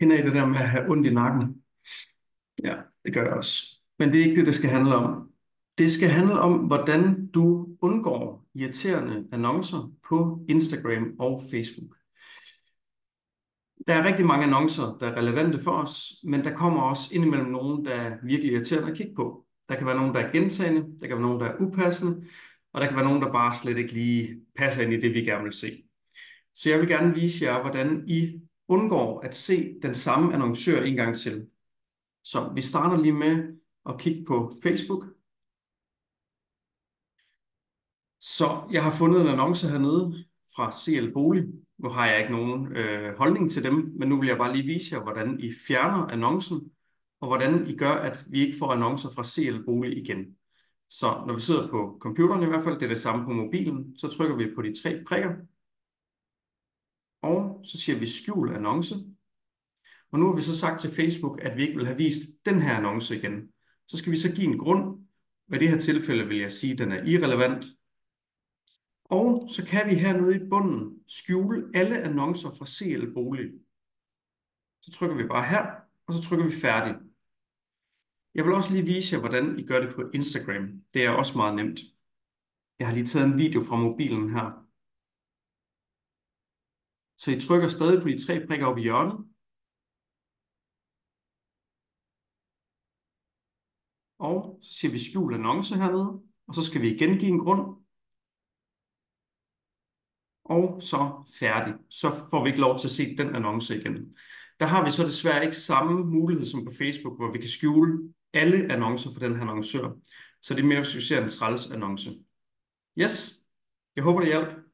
Kender I det der med at have ondt i nakken? Ja, det gør jeg også. Men det er ikke det, det skal handle om. Det skal handle om, hvordan du undgår irriterende annoncer på Instagram og Facebook. Der er rigtig mange annoncer, der er relevante for os, men der kommer også indimellem nogen, der er virkelig irriterende at kigge på. Der kan være nogen, der er gentagne, der kan være nogen, der er upassende, og der kan være nogen, der bare slet ikke lige passer ind i det, vi gerne vil se. Så jeg vil gerne vise jer, hvordan I undgår at se den samme annoncør en gang til. Så vi starter lige med at kigge på Facebook. Så jeg har fundet en annonce hernede fra CL Bolig. Nu har jeg ikke nogen holdning til dem, men nu vil jeg bare lige vise jer, hvordan I fjerner annoncen, og hvordan I gør, at vi ikke får annoncer fra CL Bolig igen. Så når vi sidder på computeren i hvert fald, det er det samme på mobilen, så trykker vi på de 3 prikker, og så siger vi skjul annonce. Og nu har vi så sagt til Facebook, at vi ikke vil have vist den her annonce igen. Så skal vi så give en grund. Og i det her tilfælde vil jeg sige, at den er irrelevant. Og så kan vi hernede i bunden skjule alle annoncer fra CL Bolig. Så trykker vi bare her, og så trykker vi færdig. Jeg vil også lige vise jer, hvordan I gør det på Instagram. Det er også meget nemt. Jeg har lige taget en video fra mobilen her. Så I trykker stadig på de 3 prikker oppe i hjørnet. Og så siger vi skjul annonce hernede. Og så skal vi igen give en grund. Og så færdig. Så får vi ikke lov til at se den annonce igen. Der har vi så desværre ikke samme mulighed som på Facebook, hvor vi kan skjule alle annoncer for den her annoncør. Så det er mere, hvis vi ser en træls annonce. Yes, jeg håber det hjalp.